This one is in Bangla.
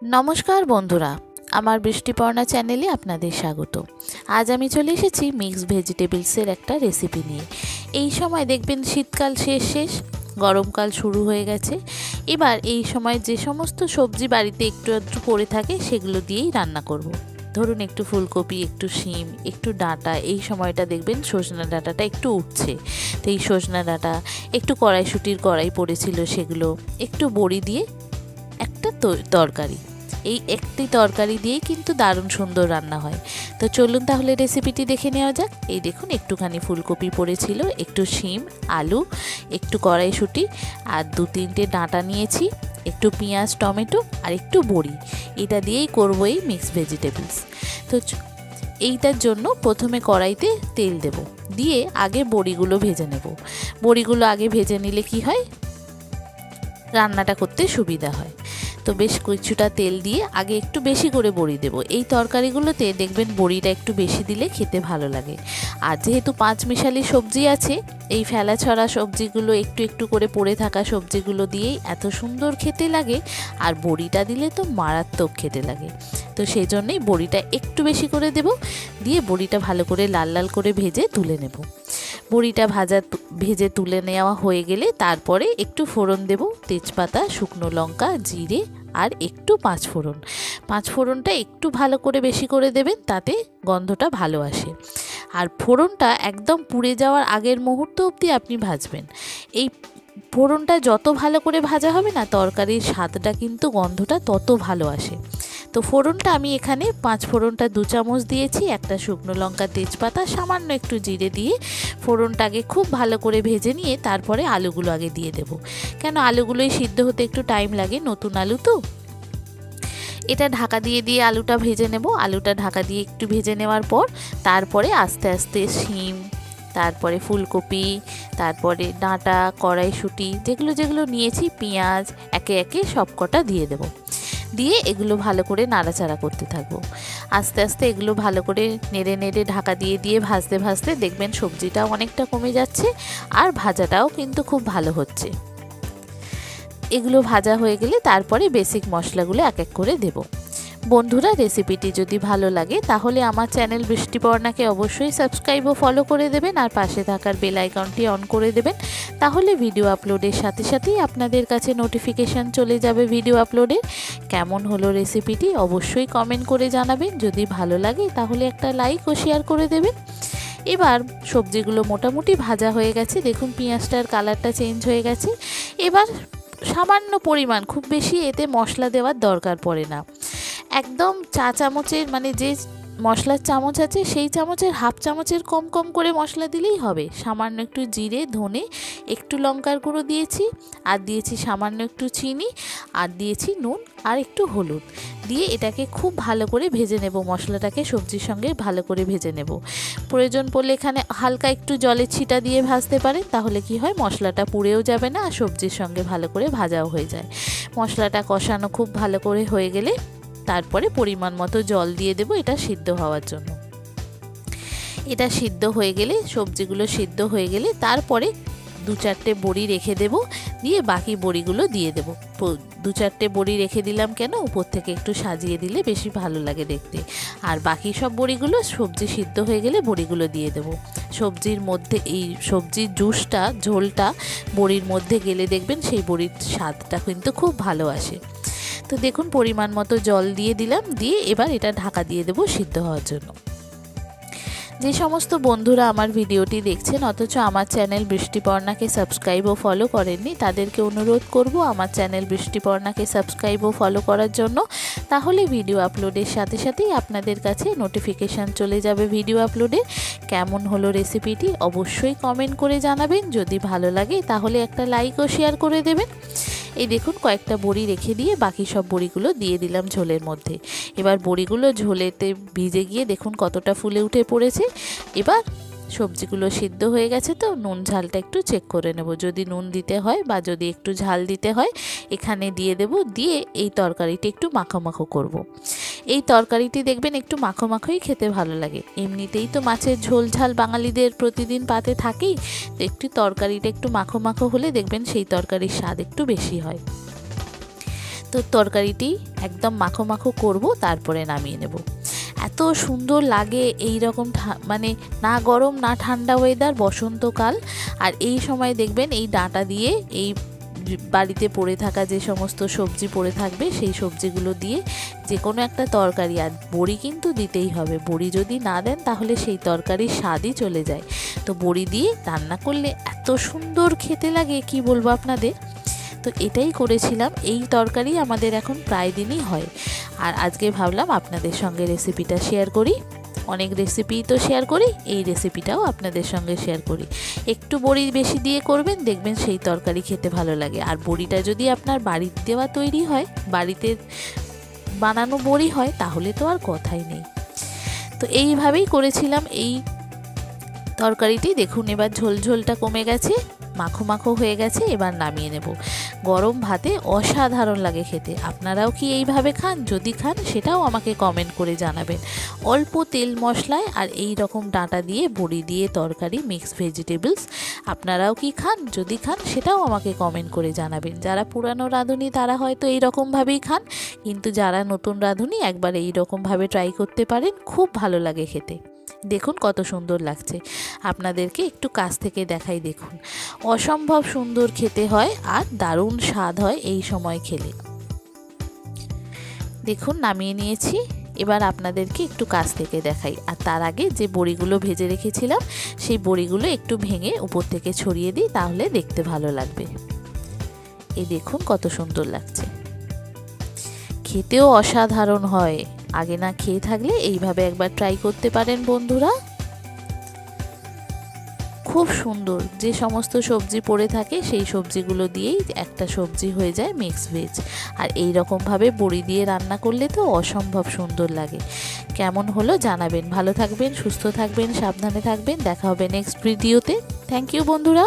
নমস্কার বন্ধুরা, আমার বৃষ্টিপর্ণা চ্যানেলে আপনাদের স্বাগত। আজ আমি চলে এসেছি মিক্সড ভেজিটেবলসের একটা রেসিপি নিয়ে। এই সময় দেখবেন শীতকাল শেষ, গরমকাল শুরু হয়ে গেছে। এবার এই সময় যে সমস্ত সবজি বাড়িতে একটু একটু পড়ে থাকে সেগুলো দিয়েই রান্না করব। ধরুন একটু ফুলকপি, একটু শিম, একটু ডাঁটা, এই সময়টা দেখবেন সজনা ডাঁটাটা একটু উঠছে, তো এই সজনা ডাঁটা, একটু কড়াইশুঁটির কড়াই পড়েছিল সেগুলো, একটু বড়ি দিয়ে একটা তরকারি। এই একটি তরকারি দিয়েই কিন্তু দারুণ সুন্দর রান্না হয়। তো চলুন তাহলে রেসিপিটি দেখে নেওয়া যাক। এই দেখুন একটুখানি ফুলকপি পড়েছিল, একটু শিম, আলু, একটু কড়াইশুঁটি আর 2-3টে ডাঁটা নিয়েছি, একটু পেঁয়াজ, টমেটো আর একটু বড়ি। এটা দিয়েই করবো এই মিক্সড ভেজিটেবলস। তো এইটার জন্য প্রথমে কড়াইতে তেল দেব, দিয়ে আগে বড়িগুলো ভেজে নেব। বড়িগুলো আগে ভেজে নিলে কি হয়, রান্নাটা করতে সুবিধা হয়। তো বেশ কিছুটা তেল দিয়ে আগে একটু বেশি করে বড়ি দেব। এই তরকারিগুলোতে দেখবেন বড়িটা একটু বেশি দিলে খেতে ভালো লাগে। আর যেহেতু 5 মিশালি সবজি আছে, এই ফেলা ছড়া সবজিগুলো, একটু একটু করে পড়ে থাকা সবজিগুলো দিয়েই এত সুন্দর খেতে লাগে। আর বড়িটা দিলে তো মারাত্মক খেতে লাগে। তো সেই জন্যই বড়িটা একটু বেশি করে দেব, দিয়ে বড়িটা ভালো করে লাল লাল করে ভেজে তুলে নেব। বড়িটা ভেজে তুলে নেওয়া হয়ে গেলে তারপরে একটু ফোড়ন দেব, তেজপাতা, শুকনো লঙ্কা, জিরে আর একটু পাঁচফোড়নটা একটু ভালো করে বেশি করে দেবেন, তাতে গন্ধটা ভালো আসে। আর ফোড়নটা একদম পুড়ে যাওয়ার আগের মুহূর্ত অবধি আপনি ভাজবেন। এই ফোড়নটা যত ভালো করে ভাজা হবে না, তরকারির স্বাদটা কিন্তু, গন্ধটা তত ভালো আসে। তো ফোড়নটা আমি এখানে 5 ফোড়নটা 2 চামচ দিয়েছি, একটা শুকনো লঙ্কা, তেজপাতা, সামান্য একটু জিরে দিয়ে ফোড়নটাকে খুব ভালো করে ভেজে নিয়ে তারপরে আলুগুলো আগে দিয়ে দেব। কেন, আলুগুলোই সিদ্ধ হতে একটু টাইম লাগে, নতুন আলু তো। এটা ঢাকা দিয়ে আলুটা ভেজে নেব। আলুটা ঢাকা দিয়ে একটু ভেজে নেওয়ার পর তারপরে আস্তে আস্তে শিম, তারপরে ফুলকপি, তারপরে ডাঁটা, কড়াইশুঁটি, যেগুলো নিয়েছি, পেঁয়াজ, একে একে সবকটা দিয়ে দেব। দিয়ে এগুলো ভালো করে নাড়াচাড়া করতে থাকবো। আস্তে আস্তে এগুলো ভালো করে নেড়ে ঢাকা দিয়ে ভাজতে ভাজতে দেখবেন সবজিটাও অনেকটা কমে যাচ্ছে, আর ভাজাটাও কিন্তু খুব ভালো হচ্ছে। এগুলো ভাজা হয়ে গেলে তারপরে বেসিক মশলাগুলো এক এক করে দেব। বন্ধুরা, রেসিপিটি যদি ভালো লাগে তাহলে আমার চ্যানেল বৃষ্টিপর্ণাকে অবশ্যই সাবস্ক্রাইব ও ফলো করে দেবেন, আর পাশে থাকার বেল আইকনটি অন করে দেবেন। তাহলে ভিডিও আপলোডের সাথে সাথেই আপনাদের কাছে নোটিফিকেশান চলে যাবে ভিডিও আপলোডের। কেমন হলো রেসিপিটি অবশ্যই কমেন্ট করে জানাবেন। যদি ভালো লাগে তাহলে একটা লাইক ও শেয়ার করে দেবেন। এবার সবজিগুলো মোটামুটি ভাজা হয়ে গেছে, দেখুন পেঁয়াজটার কালারটা চেঞ্জ হয়ে গেছে। এবার সামান্য পরিমাণ, খুব বেশি এতে মশলা দেওয়ার দরকার পড়ে না, একদম চা চামচের, মানে যে মশলার চামচ আছে সেই চামচের হাফ চামচের কম কম করে মশলা দিলেই হবে। সামান্য একটু জিরে, ধনে, একটু লঙ্কার গুঁড়ো দিয়েছি, আর দিয়েছি সামান্য একটু চিনি, আর দিয়েছি নুন আর একটু হলুদ দিয়ে এটাকে খুব ভালো করে ভেজে নেব। মশলাটাকে সবজির সঙ্গে ভালো করে ভেজে নেব। প্রয়োজন পড়লে এখানে হালকা একটু জলের ছিটা দিয়ে ভাজতে পারেন, তাহলে কি হয়, মশলাটা পুড়েও যাবে না আর সবজির সঙ্গে ভালো করে ভাজাও হয়ে যায়। মশলাটা কষানো খুব ভালো করে হয়ে গেলে তারপরে পরিমাণ মতো জল দিয়ে দেব এটা সিদ্ধ হওয়ার জন্য। এটা সিদ্ধ হয়ে গেলে, সবজিগুলো সিদ্ধ হয়ে গেলে তারপরে 2-4টে বড়ি রেখে দেব, দিয়ে বাকি বড়িগুলো দিয়ে দেব। 2-4টে বড়ি রেখে দিলাম কেন, উপর থেকে একটু সাজিয়ে দিলে বেশি ভালো লাগে দেখতে। আর বাকি সব বড়িগুলো সবজি সিদ্ধ হয়ে গেলে বড়িগুলো দিয়ে দেব। সবজির মধ্যে এই সবজির জুসটা, ঝোলটা বড়ির মধ্যে গেলে দেখবেন সেই বড়ির স্বাদটা কিন্তু খুব ভালো আসে। তো দেখুন পরিমাণ মতো জল দিয়ে দিলাম, দিয়ে এবার এটা ঢাকা দিয়ে দেবো সিদ্ধ হওয়ার জন্য। যে সমস্ত বন্ধুরা আমার ভিডিওটি দেখছেন অথচ আমার চ্যানেল বৃষ্টিপর্ণাকে সাবস্ক্রাইব ও ফলো করেননি, তাদেরকে অনুরোধ করব আমার চ্যানেল বৃষ্টিপর্ণাকে সাবস্ক্রাইব ও ফলো করার জন্য। তাহলে ভিডিও আপলোডের সাথে সাথেই আপনাদের কাছে নোটিফিকেশান চলে যাবে ভিডিও আপলোডে। কেমন হলো রেসিপিটি অবশ্যই কমেন্ট করে জানাবেন। যদি ভালো লাগে তাহলে একটা লাইক ও শেয়ার করে দেবেন। এই দেখুন কয়েকটা বড়ি রেখে দিয়ে বাকি সব বড়িগুলো দিয়ে দিলাম ঝোলের মধ্যে। এবার বড়িগুলো ঝোলেতে ভিজে গিয়ে দেখুন কতটা ফুলে উঠে পড়েছে। এবার সবজিগুলো সিদ্ধ হয়ে গেছে, তো নুন ঝালটা একটু চেক করে নেব। যদি নুন দিতে হয় বা যদি একটু ঝাল দিতে হয় এখানে দিয়ে দেব। দিয়ে এই তরকারিটি একটু মাখো মাখো করব। এই তরকারিটি দেখবেন একটু মাখো মাখোই খেতে ভালো লাগে। এমনিতেই তো মাছের ঝোল ঝাল বাঙালিদের প্রতিদিন পাতে থাকেই, তো একটু তরকারিটা একটু মাখো মাখো হলে দেখবেন সেই তরকারির স্বাদ একটু বেশি হয়। তো তরকারিটি একদম মাখো মাখো করব, তারপরে নামিয়ে নেব। এত সুন্দর লাগে এই রকম মানে না গরম না ঠান্ডা ওয়েদার, বসন্তকাল। আর এই সময় দেখবেন এই ডাঁটা দিয়ে এই বাড়িতে পড়ে থাকা যে সমস্ত সবজি পড়ে থাকবে সেই সবজিগুলো দিয়ে যে কোনো একটা তরকারি, আর বড়ি কিন্তু দিতেই হবে, বড়ি যদি না দেন তাহলে সেই তরকারির স্বাদই চলে যায়। তো বড়ি দিয়ে রান্না করলে এত সুন্দর খেতে লাগে কি বলবো আপনাদের। তো এটাই করেছিলাম, এই তরকারি আমাদের এখন প্রায় দিনই হয়। আর আজকে ভাবলাম আপনাদের সঙ্গে রেসিপিটা শেয়ার করি। অনেক রেসিপি তো শেয়ার করি, এই রেসিপিটাও আপনাদের সঙ্গে শেয়ার করি। একটু বড়ি বেশি দিয়ে করবেন, দেখবেন সেই তরকারি খেতে ভালো লাগে। আর বড়িটা যদি আপনার বাড়ির দেওয়া তৈরি হয়, বাড়িতে বানানো বড়ি হয়, তাহলে তো আর কথাই নেই। তো এইভাবেই করেছিলাম এই তরকারিটি। দেখুন এবার ঝোলঝোলটা কমে গেছে, মাখো মাখো হয়ে গেছে, এবার নামিয়ে নেব। গরম ভাতে অসাধারণ লাগে খেতে। আপনারাও কি এইভাবে খান? যদি খান সেটাও আমাকে কমেন্ট করে জানাবেন। অল্প তেল মশলায় আর এই রকম ডাঁটা দিয়ে বড়ি দিয়ে তরকারি, মিক্সড ভেজিটেবলস, আপনারাও কি খান? যদি খান সেটাও আমাকে কমেন্ট করে জানাবেন। যারা পুরানো রাঁধুনি তারা হয়তো এই রকমভাবেই খান, কিন্তু যারা নতুন রাঁধুনি একবার এই রকমভাবে ট্রাই করতে পারেন, খুব ভালো লাগে খেতে। দেখুন কত সুন্দর লাগছে, আপনাদেরকে একটু কাছ থেকে দেখাই। দেখুন অসম্ভব সুন্দর খেতে হয় আর দারুণ স্বাদ হয় এই সময় খেলে। দেখুন নামিয়ে নিয়েছি, এবার আপনাদেরকে একটু কাছ থেকে দেখাই। আর তার আগে যে বড়িগুলো ভেজে রেখেছিলাম সেই বড়িগুলো একটু ভেঙে উপর থেকে ছড়িয়ে দিই, তাহলে দেখতে ভালো লাগবে। এই দেখুন কত সুন্দর লাগছে, খেতেও অসাধারণ হয়। আগে না খেয়ে থাকলে এইভাবে একবার ট্রাই করতে পারেন বন্ধুরা। খুব সুন্দর, যে সমস্ত সবজি পড়ে থাকে সেই সবজিগুলো দিয়েই একটা সবজি হয়ে যায় মিক্স ভেজ। আর এই রকমভাবে বড়ি দিয়ে রান্না করলে তো অসম্ভব সুন্দর লাগে। কেমন হলো জানাবেন। ভালো থাকবেন, সুস্থ থাকবেন, সাবধানে থাকবেন। দেখা হবে নেক্সট ভিডিওতে। থ্যাংক ইউ বন্ধুরা।